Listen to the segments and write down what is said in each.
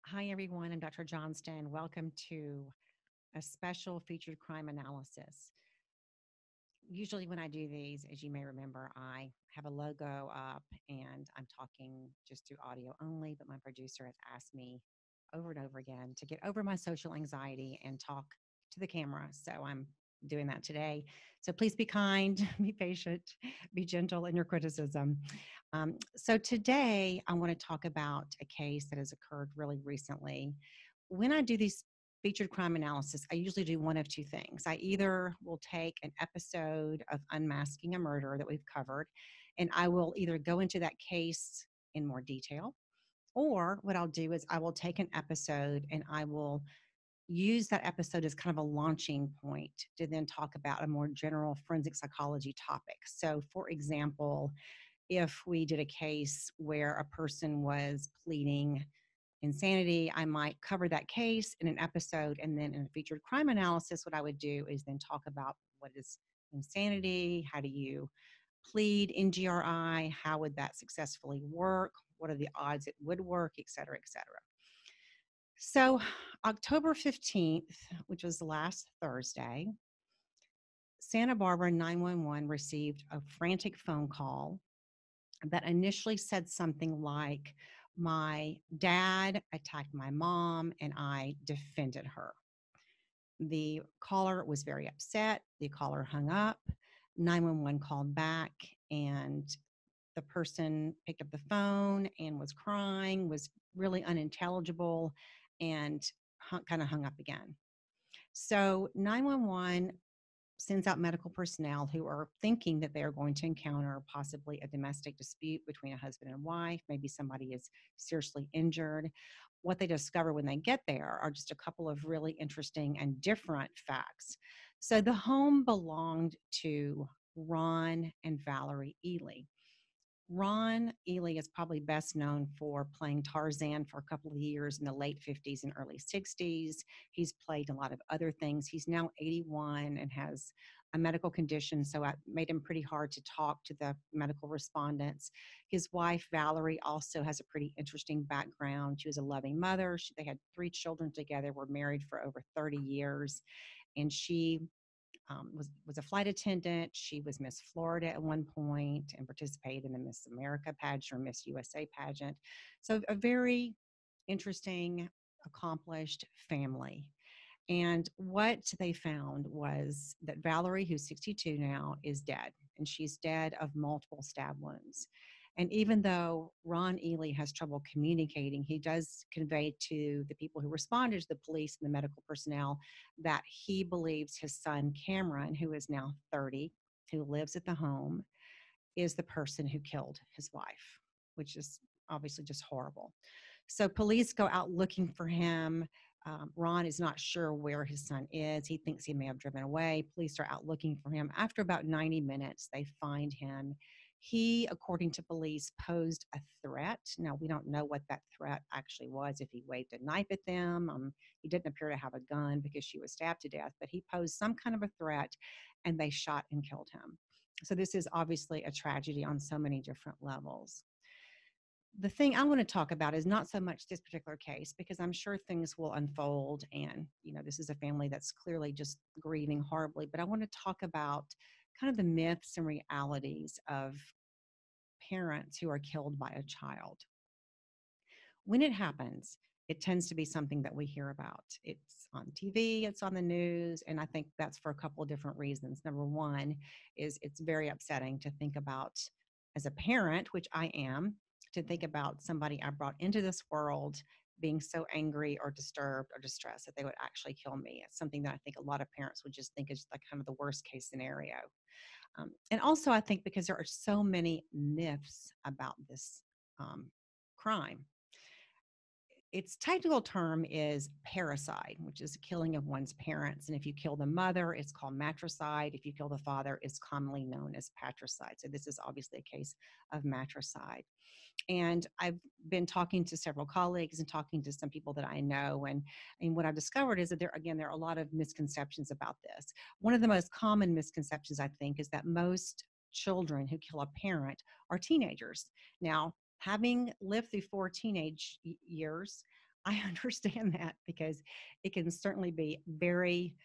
Hi, everyone. I'm Dr. Johnston. Welcome to a special featured crime analysis. Usually, when I do these, as you may remember, I have a logo up and I'm talking just through audio only. But my producer has asked me over and over again to get over my social anxiety and talk to the camera. So I'm doing that today. So please be kind, be patient, be gentle in your criticism. So today, I want to talk about a case that has occurred really recently. When I do these featured crime analysis, I usually do one of two things. I either will take an episode of Unmasking a Murder that we've covered, and I will either go into that case in more detail, or what I'll do is I will take an episode and I will use that episode as kind of a launching point to then talk about a more general forensic psychology topic. So, for example, if we did a case where a person was pleading insanity, I might cover that case in an episode. And then in a featured crime analysis, what I would do is then talk about what is insanity, how do you plead in GRI, how would that successfully work, what are the odds it would work, et cetera, et cetera. So, October 15th, which was last Thursday, Santa Barbara 911 received a frantic phone call that initially said something like, "My dad attacked my mom and I defended her." The caller was very upset. The caller hung up. 911 called back, and the person picked up the phone and was crying, was really unintelligible, and kind of hung up again. So 911 sends out medical personnel who are thinking that they are going to encounter possibly a domestic dispute between a husband and wife. Maybe somebody is seriously injured. What they discover when they get there are just a couple of really interesting and different facts. So the home belonged to Ron and Valerie Ely. Ron Ely is probably best known for playing Tarzan for a couple of years in the late 50s and early 60s. He's played a lot of other things. He's now 81 and has a medical condition, so it made him pretty hard to talk to the medical respondents. His wife, Valerie, also has a pretty interesting background. She was a loving mother. They had three children together, were married for over 30 years, and she was a flight attendant. She was Miss Florida at one point and participated in the Miss America pageant or Miss USA pageant. So a very interesting, accomplished family. And what they found was that Valerie, who's 62 now, is dead, and she's dead of multiple stab wounds. And even though Ron Ely has trouble communicating, he does convey to the people who responded to the police and the medical personnel that he believes his son, Cameron, who is now 30, who lives at the home, is the person who killed his wife, which is obviously just horrible. So police go out looking for him. Ron is not sure where his son is. He thinks he may have driven away. Police are out looking for him. After about 90 minutes, they find him. He, according to police, posed a threat. Now, we don't know what that threat actually was, if he waved a knife at them. He didn't appear to have a gun because she was stabbed to death, but he posed some kind of a threat, and they shot and killed him. So this is obviously a tragedy on so many different levels. The thing I want to talk about is not so much this particular case, because I'm sure things will unfold, and this is a family that's clearly just grieving horribly, but I want to talk about kind of the myths and realities of parents who are killed by a child. When it happens, it tends to be something that we hear about. It's on TV, it's on the news, and I think that's for a couple of different reasons. Number one is it's very upsetting to think about as a parent, which I am, to think about somebody I brought into this world being so angry or disturbed or distressed that they would actually kill me. It's something that I think a lot of parents would just think is like kind of the worst case scenario. And also, I think because there are so many myths about this crime. Its technical term is parricide, which is killing of one's parents. And if you kill the mother, it's called matricide. If you kill the father, it's commonly known as patricide. So this is obviously a case of matricide. And I've been talking to several colleagues and talking to some people that I know. And what I've discovered is that there are a lot of misconceptions about this. One of the most common misconceptions, I think, is that most children who kill a parent are teenagers. Now, having lived through four teenage years, I understand that because it can certainly be very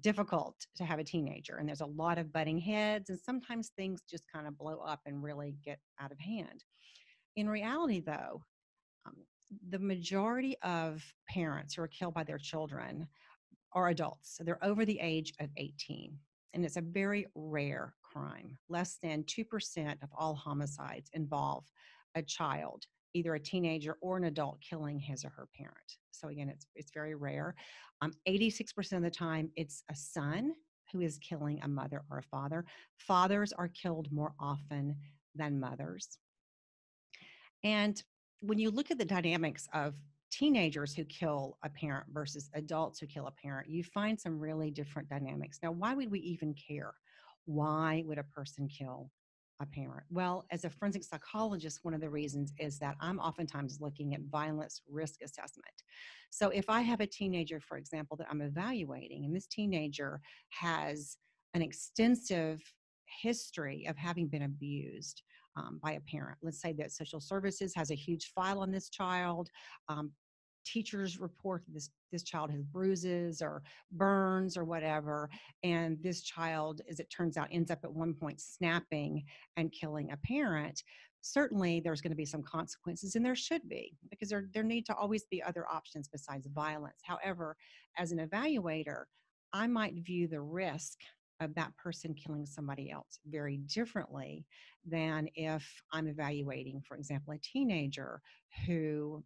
difficult to have a teenager, and there's a lot of butting heads, and sometimes things just kind of blow up and really get out of hand. In reality, though, um, the majority of parents who are killed by their children are adults. So they're over the age of 18. And it's a very rare crime. Less than 2% of all homicides involve a child, either a teenager or an adult killing his or her parent. So again, it's very rare. 86% of the time, it's a son who is killing a mother or a father. Fathers are killed more often than mothers. And when you look at the dynamics of teenagers who kill a parent versus adults who kill a parent, you find some really different dynamics. Now, why would we even care? Why would a person kill a parent? Well, as a forensic psychologist, one of the reasons is that I'm oftentimes looking at violence risk assessment. So if I have a teenager, for example, that I'm evaluating, and this teenager has an extensive history of having been abused, by a parent. Let's say that social services has a huge file on this child. Um, Teachers report this child has bruises or burns or whatever, and this child, as it turns out, ends up at one point snapping and killing a parent. Certainly, there's going to be some consequences, and there should be, because there need to always be other options besides violence. However, as an evaluator, I might view the risk of that person killing somebody else very differently than if I'm evaluating, for example, a teenager who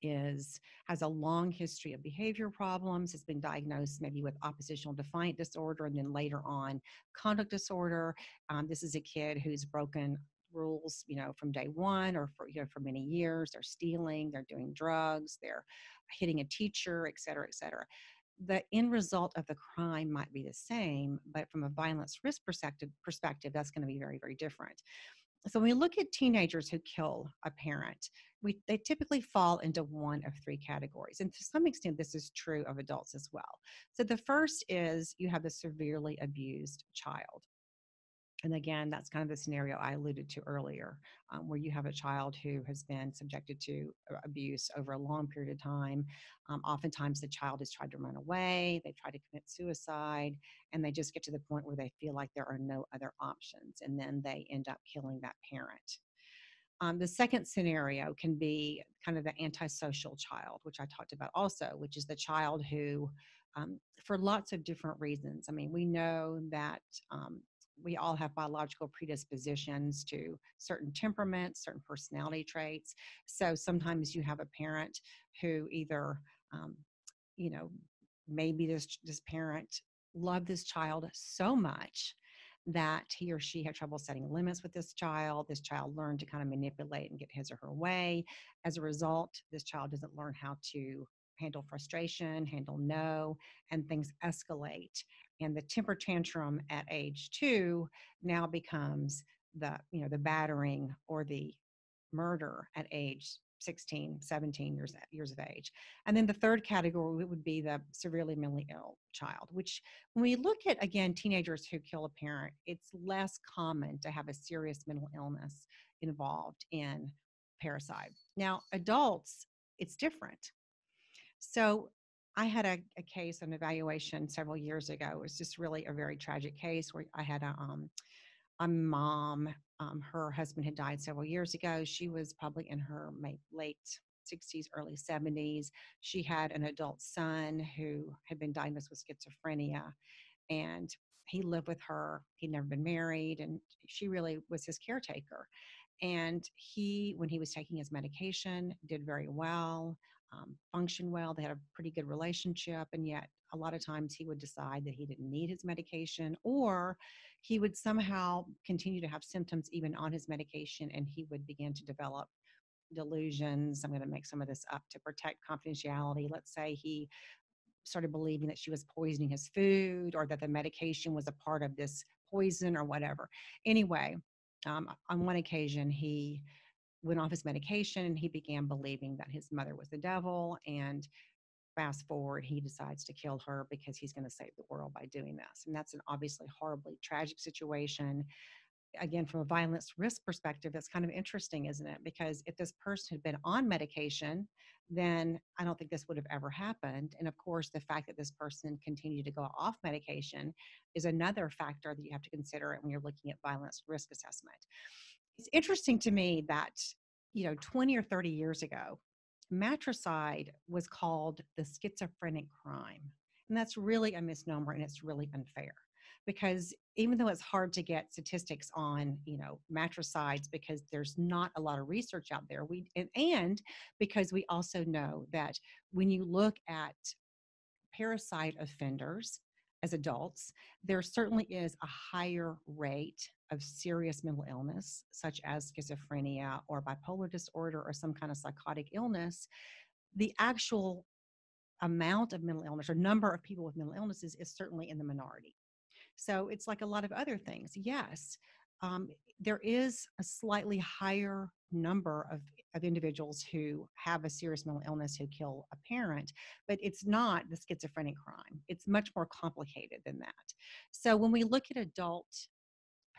is has a long history of behavior problems, has been diagnosed maybe with oppositional defiant disorder, and then later on conduct disorder. This is a kid who's broken rules, from day one, or for many years. They're stealing, they're doing drugs, they're hitting a teacher, et cetera, et cetera. The end result of the crime might be the same, but from a violence risk perspective, that's going to be very, very different. So when we look at teenagers who kill a parent, they typically fall into one of three categories. And to some extent, this is true of adults as well. So the first is you have a severely abused child. And again, that's kind of the scenario I alluded to earlier, where you have a child who has been subjected to abuse over a long period of time. Oftentimes, the child has tried to run away, they try to commit suicide, and they just get to the point where they feel like there are no other options. And then they end up killing that parent. The second scenario can be kind of the antisocial child, which I talked about also, which is the child who, for lots of different reasons, I mean, we know that we all have biological predispositions to certain temperaments, certain personality traits. So sometimes you have a parent who either, um, you know, maybe this parent loved this child so much that he or she had trouble setting limits with this child. This child learned to kind of manipulate and get his or her way. As a result, this child doesn't learn how to handle frustration, handle no, and things escalate. And the temper tantrum at age 2 now becomes the battering or the murder at age 16, 17 years of age. And then the third category would be the severely mentally ill child, which when we look at, again, teenagers who kill a parent, it's less common to have a serious mental illness involved in parricide. Now, adults, it's different. So I had a case, an evaluation several years ago. It was just really a very tragic case where I had a mom. Her husband had died several years ago. She was probably in her late 60s, early 70s. She had an adult son who had been diagnosed with schizophrenia, and he lived with her. He'd never been married, and she really was his caretaker. And when he was taking his medication, did very well, functioned well. They had a pretty good relationship. And yet, a lot of times, he would decide that he didn't need his medication, or he would somehow continue to have symptoms even on his medication, and he would begin to develop delusions. I'm going to make some of this up to protect confidentiality. Let's say he started believing that she was poisoning his food, or that the medication was a part of this poison or whatever. Anyway, on one occasion, he went off his medication and he began believing that his mother was the devil. And fast forward, he decides to kill her because he's going to save the world by doing this. And that's an obviously horribly tragic situation. Again, from a violence risk perspective, that's kind of interesting, isn't it? Because if this person had been on medication, then I don't think this would have ever happened. And of course, the fact that this person continued to go off medication is another factor that you have to consider when you're looking at violence risk assessment. It's interesting to me that, 20 or 30 years ago, matricide was called the schizophrenic crime. And that's really a misnomer, and it's really unfair because even though it's hard to get statistics on, matricides because there's not a lot of research out there, and because we also know that when you look at parricide offenders as adults, there certainly is a higher rate of serious mental illness, such as schizophrenia or bipolar disorder or some kind of psychotic illness. The actual amount of mental illness or number of people with mental illnesses is certainly in the minority. So it's like a lot of other things. Yes, um, there is a slightly higher number of individuals who have a serious mental illness who kill a parent, but it's not the schizophrenic crime. It's much more complicated than that. So when we look at adult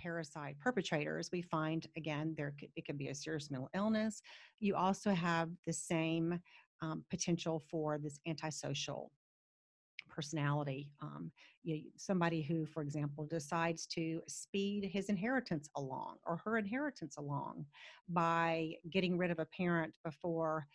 parricide perpetrators, we find again it could be a serious mental illness. You also have the same potential for this antisocial personality. Somebody who, for example, decides to speed his inheritance along or her inheritance along by getting rid of a parent before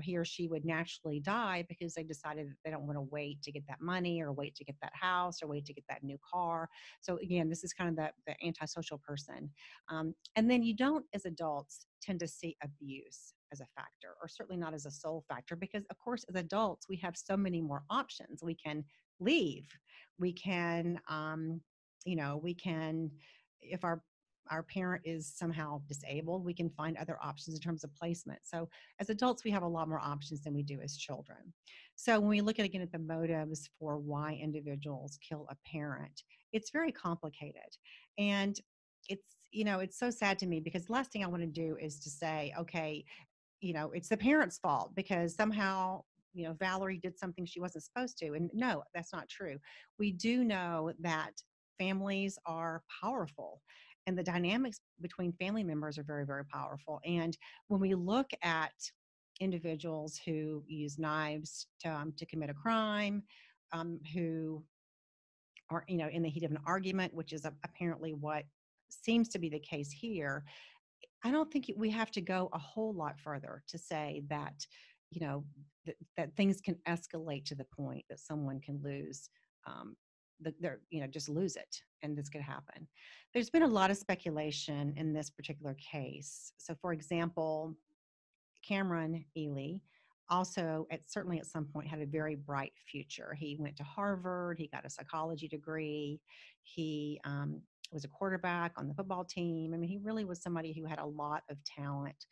he or she would naturally die because they decided that they don't want to wait to get that money or wait to get that house or wait to get that new car. So again, this is kind of the antisocial person. And then you don't, as adults, tend to see abuse as a factor, or certainly not as a sole factor, because of course, as adults, we have so many more options. We can leave. We can, we can, if our parent is somehow disabled, we can find other options in terms of placement. So as adults, we have a lot more options than we do as children. So when we look again at the motives for why individuals kill a parent, it's very complicated. And it's so sad to me because the last thing I want to do is to say, okay, it's the parents' fault because somehow, Valerie did something she wasn't supposed to. And no, that's not true. We do know that families are powerful and the dynamics between family members are very, very powerful. And when we look at individuals who use knives to commit a crime, who are, in the heat of an argument, which is apparently what seems to be the case here, I don't think we have to go a whole lot further to say that, that things can escalate to the point that someone can lose, just lose it, and this could happen. There's been a lot of speculation in this particular case. So, for example, Cameron Ely also certainly at some point had a very bright future. He went to Harvard, he got a psychology degree, he was a quarterback on the football team. I mean, he really was somebody who had a lot of talent.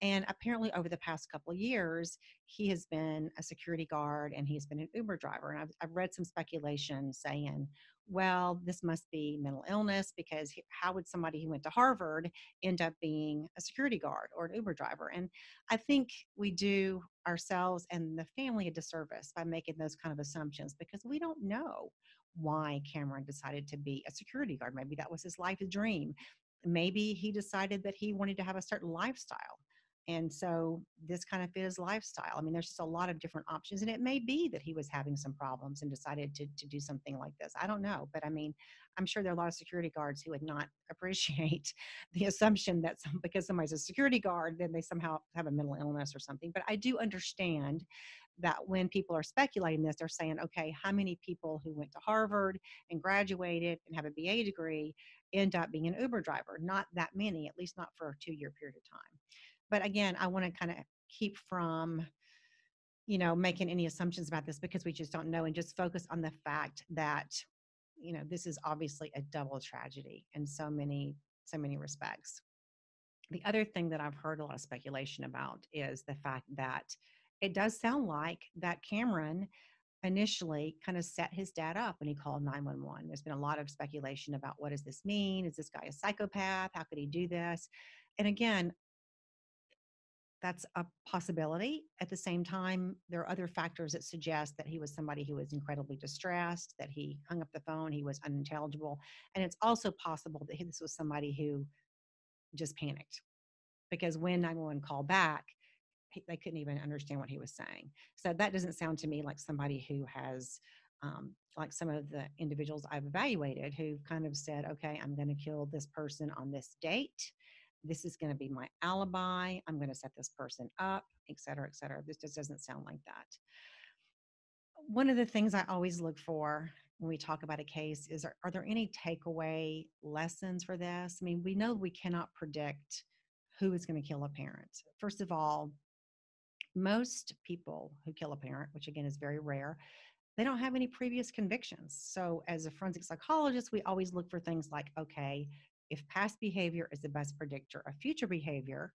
And apparently over the past couple of years, he has been a security guard and he's been an Uber driver. And I've read some speculation saying, well, this must be mental illness because how would somebody who went to Harvard end up being a security guard or an Uber driver? And I think we do ourselves and the family a disservice by making those kind of assumptions because we don't know why Cameron decided to be a security guard. Maybe that was his life's dream. Maybe he decided that he wanted to have a certain lifestyle. And so this kind of fit his lifestyle. I mean, there's just a lot of different options. And it may be that he was having some problems and decided to do something like this. I don't know. But I mean, I'm sure there are a lot of security guards who would not appreciate the assumption that because somebody's a security guard, then they somehow have a mental illness or something. But I do understand that when people are speculating this, they're saying, okay, how many people who went to Harvard and graduated and have a BA degree end up being an Uber driver? Not that many, at least not for a 2-year period of time. But again, I want to kind of keep from, making any assumptions about this because we just don't know, and just focus on the fact that, this is obviously a double tragedy in so many respects. The other thing that I've heard a lot of speculation about is the fact that it does sound like that Cameron initially kind of set his dad up when he called 911. There's been a lot of speculation about what does this mean? Is this guy a psychopath? How could he do this? And again, that's a possibility. At the same time, there are other factors that suggest that he was somebody who was incredibly distressed, that he hung up the phone, he was unintelligible. And it's also possible that this was somebody who just panicked because when 911 called back, they couldn't even understand what he was saying. So that doesn't sound to me like somebody who has, like some of the individuals I've evaluated who kind of said, okay, I'm going to kill this person on this date. This is going to be my alibi. I'm going to set this person up, et cetera, et cetera. This just doesn't sound like that. One of the things I always look for when we talk about a case is, are there any takeaway lessons for this? I mean, we know we cannot predict who is going to kill a parent. First of all, most people who kill a parent, which again is very rare, they don't have any previous convictions. So, as a forensic psychologist, we always look for things like, okay, if past behavior is the best predictor of future behavior,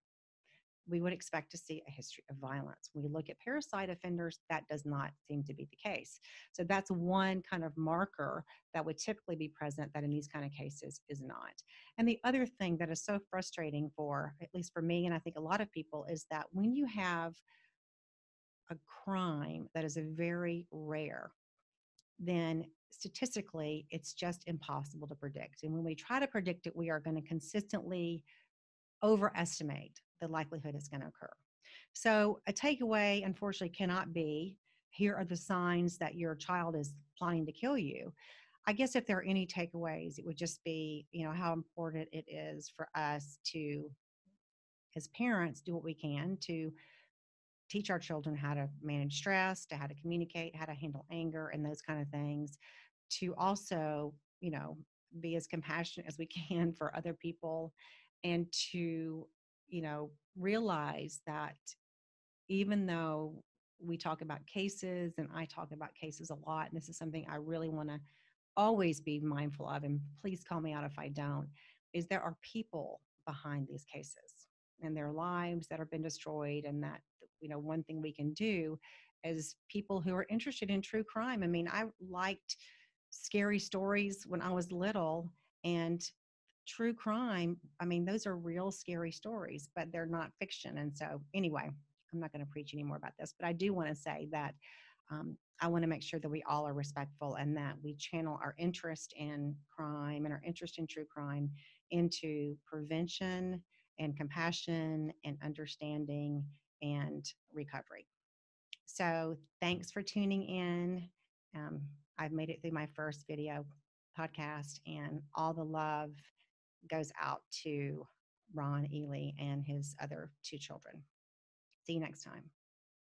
we would expect to see a history of violence. When we look at parricide offenders, that does not seem to be the case. So that's one kind of marker that would typically be present that in these kind of cases is not. And the other thing that is so frustrating for, at least for me, and I think a lot of people, is that when you have a crime that is a very rare, then statistically, it's just impossible to predict. And when we try to predict it, we are going to consistently overestimate the likelihood it's going to occur. So a takeaway, unfortunately, cannot be, here are the signs that your child is planning to kill you. I guess if there are any takeaways, it would just be, how important it is for us to, as parents, do what we can to teach our children how to manage stress, to how to communicate, how to handle anger, and those kind of things, to also, be as compassionate as we can for other people, and to, realize that even though we talk about cases, and I talk about cases a lot, and this is something I really want to always be mindful of, and please call me out if I don't, is there are people behind these cases and their lives that have been destroyed. And that, one thing we can do as people who are interested in true crime. I mean, I liked scary stories when I was little, and true crime, I mean, those are real scary stories, but they're not fiction. And so, anyway, I'm not going to preach any more about this, but I do want to say that I want to make sure that we all are respectful, and that we channel our interest in crime and our interest in true crime into prevention and compassion and understanding and recovery. So thanks for tuning in. Um, I've made it through my first video podcast, and all the love goes out to Ron Ely and his other two children. See you next time.